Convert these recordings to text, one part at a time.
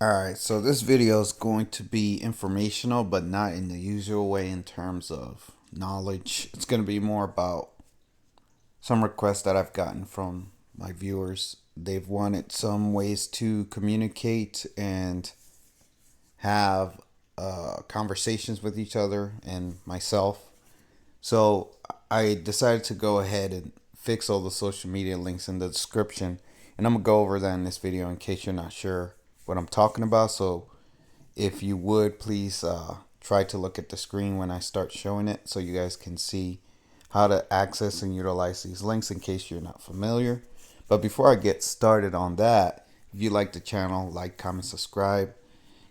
Alright, so this video is going to be informational, but not in the usual way in terms of knowledge. It's going to be more about some requests that I've gotten from my viewers. They've wanted some ways to communicate and have conversations with each other and myself. So I decided to go ahead and fix all the social media links in the description. And I'm going to go over that in this video in case you're not sure what I'm talking about. So if you would, please try to look at the screen when I start showing it so you guys can see how to access and utilize these links in case you're not familiar. But before I get started on that, if you like the channel, like, comment, subscribe.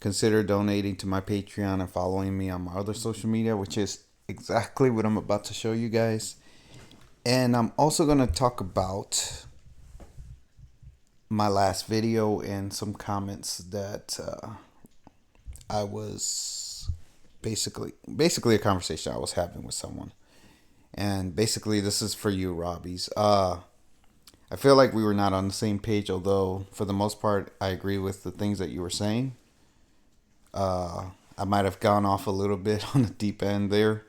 Consider donating to my Patreon and following me on my other social media, which is exactly what I'm about to show you guys. And I'm also going to talk about my last video and some comments that I was basically a conversation I was having with someone. And basically this is for you, Robbies. I feel like we were not on the same page, although for the most part I agree with the things that you were saying. I might have gone off a little bit on the deep end there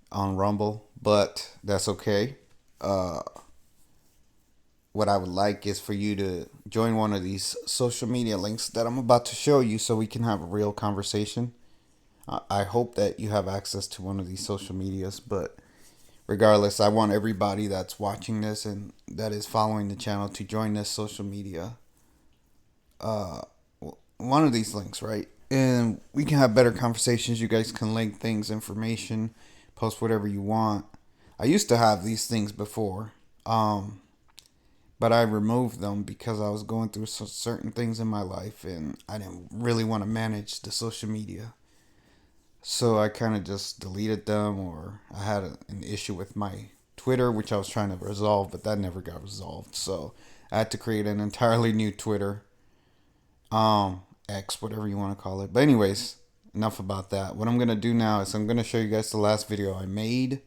on Rumble, but that's okay. What I would like is for you to join one of these social media links that I'm about to show you so we can have a real conversation. I hope that you have access to one of these social medias, but regardless, I want everybody that's watching this and that is following the channel to join this social media. One of these links, right? And we can have better conversations. You guys can link things, information, post whatever you want. I used to have these things before, but I removed them because I was going through certain things in my life and I didn't really want to manage the social media. So I kind of just deleted them, or I had an issue with my Twitter, which I was trying to resolve, but that never got resolved. So I had to create an entirely new Twitter, X, whatever you want to call it. But anyways, enough about that. What I'm gonna do now is I'm gonna show you guys the last video I made,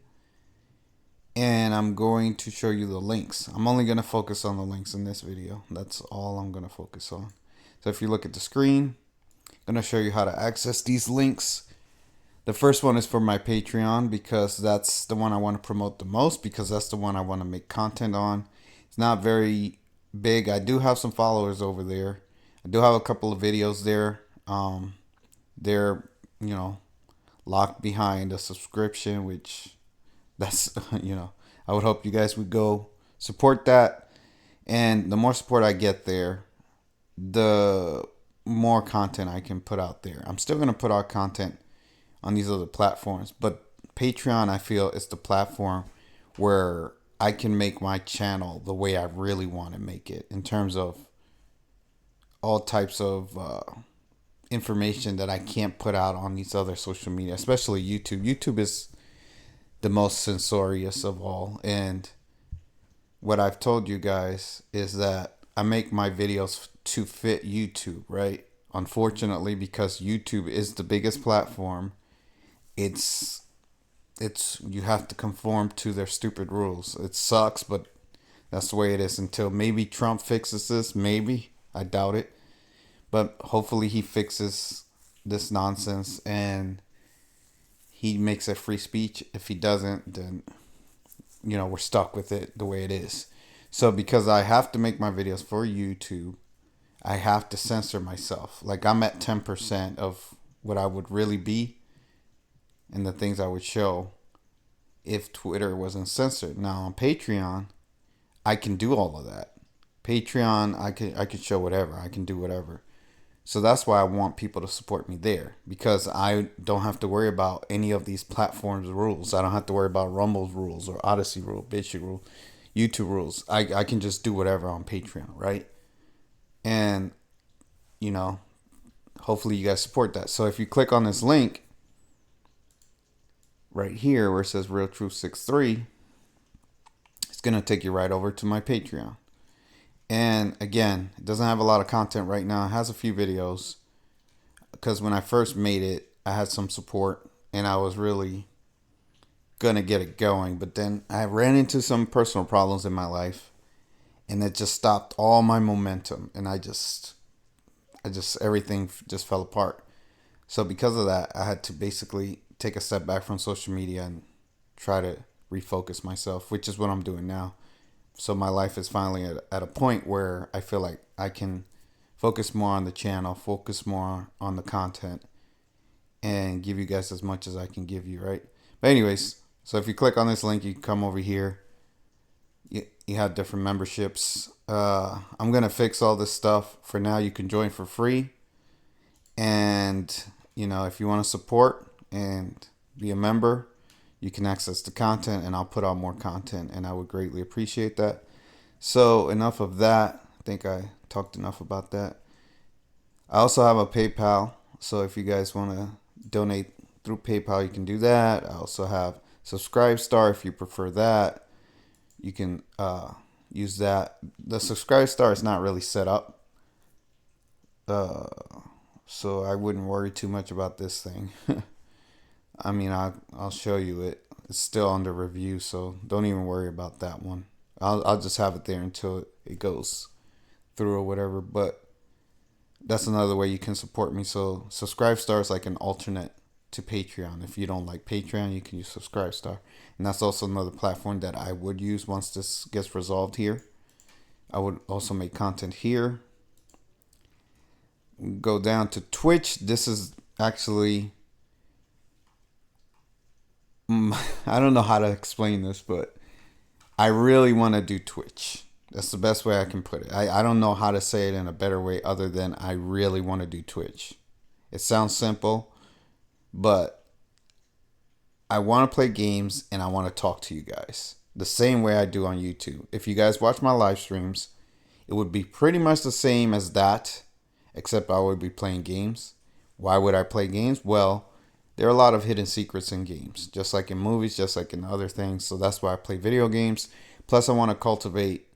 and I'm going to show you the links. I'm only gonna focus on the links in this video. That's all I'm gonna focus on. So if you look at the screen, I'm gonna show you how to access these links. The first one is for my Patreon because that's the one I want to promote the most, because that's the one I want to make content on. It's not very big. I do have some followers over there. I do have a couple of videos there. They're, you know, locked behind a subscription, which that's, I would hope you guys would go support that. And the more support I get there, the more content I can put out there. I'm still going to put out content on these other platforms, but Patreon, I feel, is the platform where I can make my channel the way I really want to make it in terms of all types of information that I can't put out on these other social media, especially YouTube. YouTube is the most censorious of all, and what I've told you guys is that I make my videos to fit YouTube, right? Unfortunately, because YouTube is the biggest platform, it's you have to conform to their stupid rules. It sucks, but that's the way it is until maybe Trump fixes this. Maybe. I doubt it. But hopefully he fixes this nonsense and he makes it free speech. If he doesn't, then we're stuck with it the way it is. So because I have to make my videos for YouTube, I have to censor myself. Like, I'm at 10% of what I would really be and the things I would show if Twitter wasn't censored. Now on Patreon, I can do all of that. Patreon, I could show whatever. I can do whatever. So that's why I want people to support me there, because I don't have to worry about any of these platforms' rules. I don't have to worry about Rumble's rules or Odyssey rule, BitChute rule, YouTube rules. I can just do whatever on Patreon, right? And hopefully you guys support that. So if you click on this link right here where it says Real Truth 63, it's going to take you right over to my Patreon. And again, it doesn't have a lot of content right now. It has a few videos because when I first made it, I had some support and I was really going to get it going. But then I ran into some personal problems in my life and it just stopped all my momentum. And everything just fell apart. So because of that, I had to basically take a step back from social media and try to refocus myself, which is what I'm doing now. So my life is finally at a point where I feel like I can focus more on the channel, focus more on the content, and give you guys as much as I can give you, right? But anyways, so if you click on this link, you can come over here. You have different memberships. I'm going to fix all this stuff. For now, you can join for free. And, if you want to support and be a member, you can access the content, and I'll put out more content, and I would greatly appreciate that. So enough of that. I think I talked enough about that. I also have a PayPal. So if you guys want to donate through PayPal, you can do that. I also have Subscribestar if you prefer that. You can use that. The Subscribestar is not really set up. So I wouldn't worry too much about this thing. I mean, I'll show you it. It's still under review, so don't even worry about that one. I'll just have it there until it goes through or whatever. But that's another way you can support me. So Subscribestar is like an alternate to Patreon. If you don't like Patreon, you can use Subscribestar. And that's also another platform that I would use once this gets resolved here. I would also make content here. Go down to Twitch. This is actually... I don't know how to explain this, but I really want to do Twitch. That's the best way I can put it. I don't know how to say it in a better way other than I really want to do Twitch. It sounds simple, but I want to play games and I want to talk to you guys the same way I do on YouTube. If you guys watch my live streams, it would be pretty much the same as that, except I would be playing games. Why would I play games? Well, there are a lot of hidden secrets in games, just like in movies, just like in other things. So that's why I play video games. Plus, I want to cultivate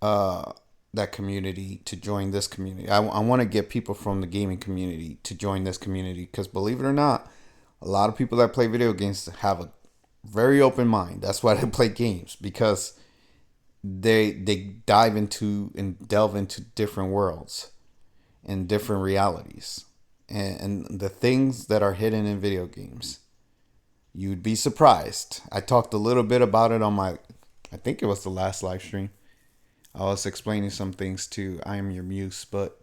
that community to join this community. I want to get people from the gaming community to join this community because, believe it or not, a lot of people that play video games have a very open mind. That's why they play games, because they dive into and delve into different worlds and different realities. And the things that are hidden in video games, you'd be surprised. I talked a little bit about it on I think it was the last live stream. I was explaining some things to I Am Your Muse, but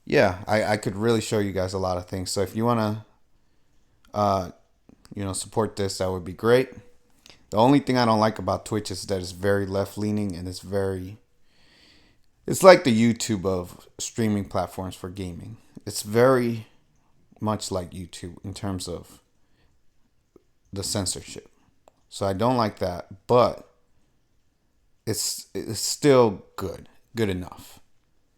yeah, I could really show you guys a lot of things. So if you want to, support this, that would be great. The only thing I don't like about Twitch is that it's very left leaning and it's like the YouTube of streaming platforms for gaming. It's very much like YouTube in terms of the censorship. So I don't like that, but it's still good enough.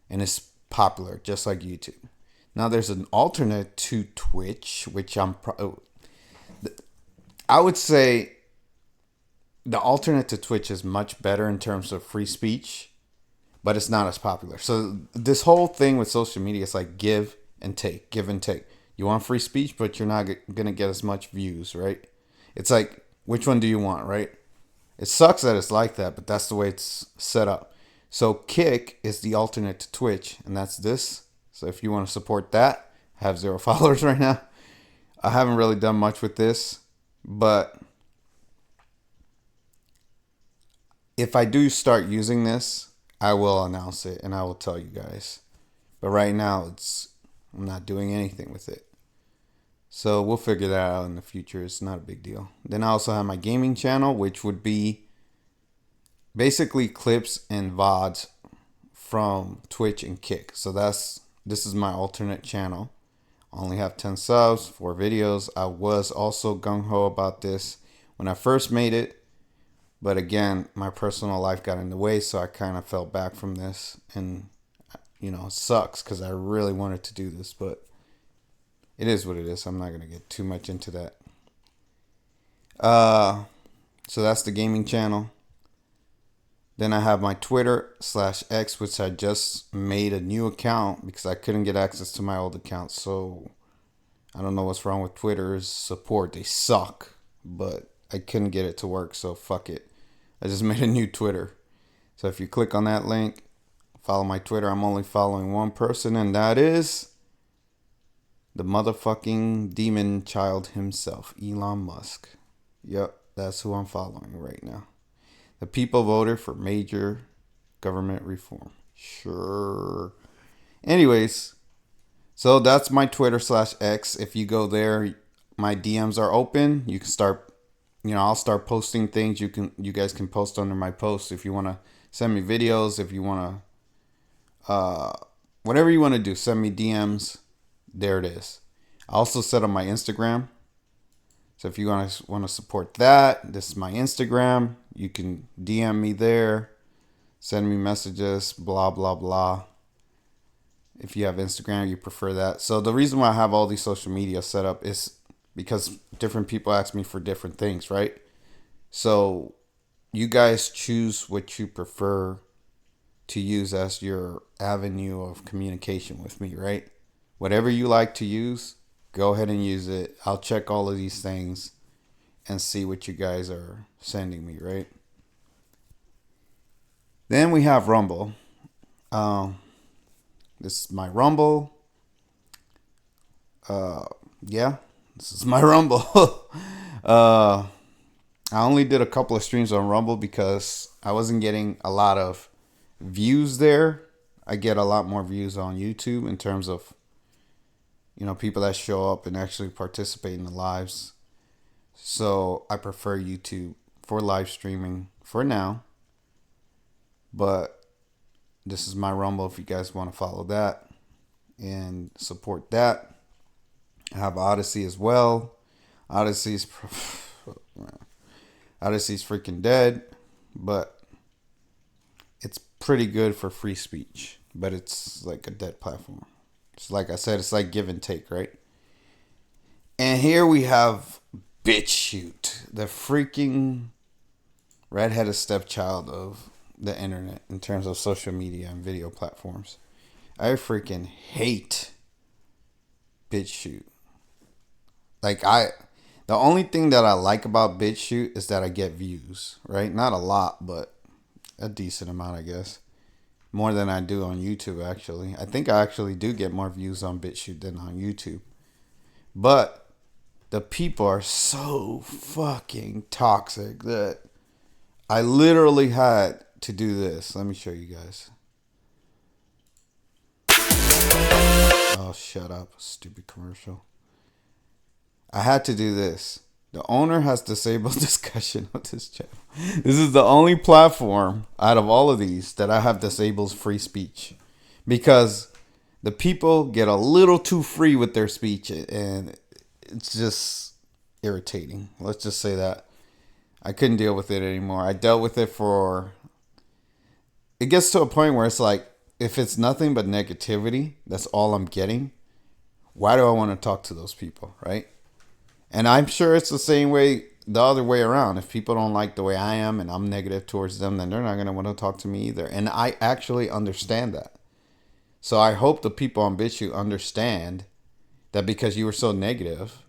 And it's popular, just like YouTube. Now there's an alternate to Twitch, which I would say the alternate to Twitch is much better in terms of free speech, but it's not as popular. So this whole thing with social media is like give and take. You want free speech, but you're not going to get as much views, right? It's like, which one do you want, right? It sucks that it's like that, but that's the way it's set up. So Kick is the alternate to Twitch, and that's this. So if you want to support that, I have 0 followers right now. I haven't really done much with this, but if I do start using this, I will announce it and I will tell you guys. But right now, I'm not doing anything with it. So we'll figure that out in the future. It's not a big deal. Then I also have my gaming channel, which would be basically clips and VODs from Twitch and Kick. So this is my alternate channel. I only have 10 subs, 4 videos. I was also gung-ho about this when I first made it. But again, my personal life got in the way, so I kind of fell back from this. And, it sucks because I really wanted to do this, but it is what it is. I'm not going to get too much into that. So that's the gaming channel. Then I have my Twitter/X, which I just made a new account because I couldn't get access to my old account. So I don't know what's wrong with Twitter's support. They suck, but I couldn't get it to work, so fuck it. I just made a new Twitter. So if you click on that link, Follow my Twitter. I'm only following one person, and that is the motherfucking demon child himself, Elon Musk. Yep, that's who I'm following right now. The people voted for major government reform. Sure. Anyways, so that's my Twitter/X. If you go there, my DMs are open. You can start, I'll start posting things. You guys can post under my posts if you want to send me videos. If you want to, whatever you want to do, send me DMs. There it is. I also set up my Instagram. So if you want to support that, this is my Instagram. You can DM me there. Send me messages, blah, blah, blah. If you have Instagram, you prefer that. So the reason why I have all these social media set up is because different people ask me for different things, right? So you guys choose what you prefer to use as your avenue of communication with me, right? Whatever you like to use, go ahead and use it. I'll check all of these things and see what you guys are sending me, right? Then we have Rumble. This is my Rumble. Yeah, this is my Rumble. I only did a couple of streams on Rumble because I wasn't getting a lot of views there. I get a lot more views on YouTube in terms of, people that show up and actually participate in the lives. So I prefer YouTube for live streaming for now. But this is my Rumble if you guys want to follow that and support that. I have Odyssey as well. Odyssey's freaking dead, but it's pretty good for free speech. But it's like a dead platform. It's like I said, it's like give and take, right? And here we have BitChute, the freaking redheaded stepchild of the internet in terms of social media and video platforms. I freaking hate BitChute. The only thing that I like about BitChute is that I get views, right? Not a lot, but a decent amount, I guess. More than I do on YouTube, actually. I think I actually do get more views on BitChute than on YouTube. But the people are so fucking toxic that I literally had to do this. Let me show you guys. Oh, shut up. Stupid commercial. I had to do this. The owner has disabled discussion of this channel. This is the only platform out of all of these that I have disabled free speech. Because the people get a little too free with their speech. And it's just irritating. Let's just say that. I couldn't deal with it anymore. I dealt with it it gets to a point where it's like, if it's nothing but negativity, that's all I'm getting. Why do I want to talk to those people, right? And I'm sure it's the same way, the other way around. If people don't like the way I am and I'm negative towards them, then they're not going to want to talk to me either. And I actually understand that. So I hope the people on BitChute understand that because you were so negative,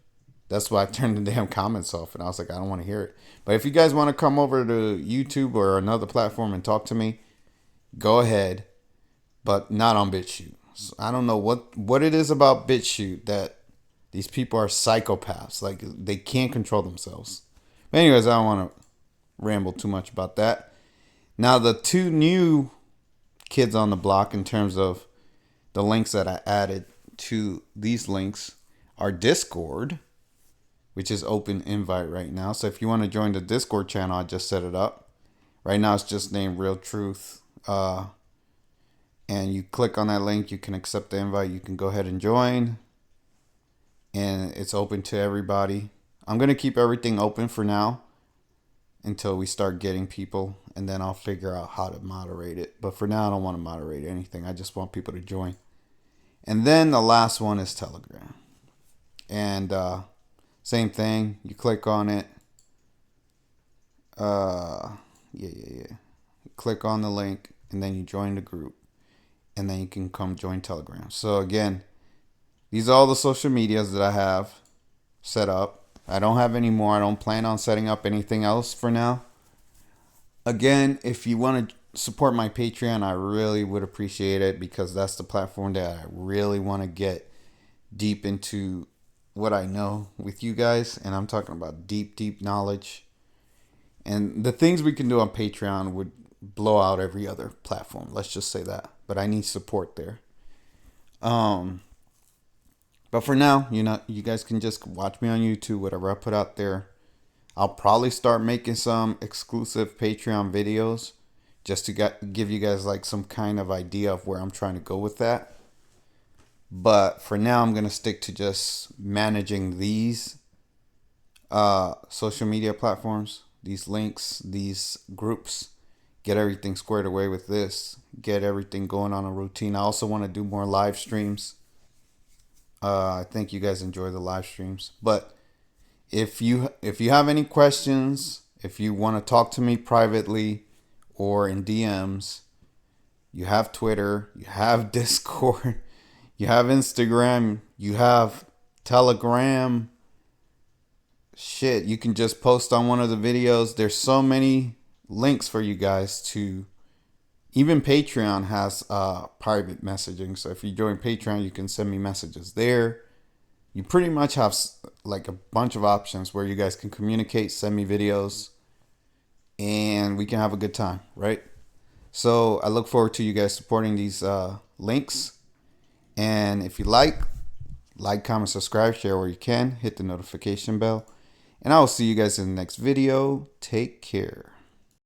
that's why I turned the damn comments off. And I was like, I don't want to hear it. But if you guys want to come over to YouTube or another platform and talk to me, go ahead. But not on BitChute. So I don't know what it is about BitChute that these people are psychopaths. Like, they can't control themselves. But anyways, I don't want to ramble too much about that. Now, the two new kids on the block in terms of the links that I added to these links are Discord, which is open invite right now. So if you want to join the Discord channel, I just set it up. Right now, it's just named Real Truth. And you click on that link, you can accept the invite. You can go ahead and join. And it's open to everybody. I'm going to keep everything open for now until we start getting people. And then I'll figure out how to moderate it. But for now, I don't want to moderate anything. I just want people to join. And then the last one is Telegram. And same thing. You click on it. You click on the link. And then you join the group. And then you can come join Telegram. So again, these are all the social medias that I have set up. I don't have any more. I don't plan on setting up anything else for now. Again, if you want to support my Patreon, I really would appreciate it, because that's the platform that I really want to get deep into what I know with you guys. And I'm talking about deep, deep knowledge. And the things we can do on Patreon would blow out every other platform. Let's just say that. But I need support there. Um, but for now, you guys can just watch me on YouTube, whatever I put out there. I'll probably start making some exclusive Patreon videos just to give you guys like some kind of idea of where I'm trying to go with that. But for now, I'm going to stick to just managing these social media platforms, these links, these groups, get everything squared away with this, get everything going on a routine. I also want to do more live streams. I think you guys enjoy the live streams. But if you have any questions, if you want to talk to me privately or in DMs, you have Twitter, you have Discord, you have Instagram, you have Telegram. Shit, you can just post on one of the videos. There's so many links for you guys to. Even Patreon has private messaging. So if you join Patreon, you can send me messages there. You pretty much have like a bunch of options where you guys can communicate, send me videos, and we can have a good time, right? So I look forward to you guys supporting these links. And if you like, comment, subscribe, share where you can, hit the notification bell. And I will see you guys in the next video. Take care.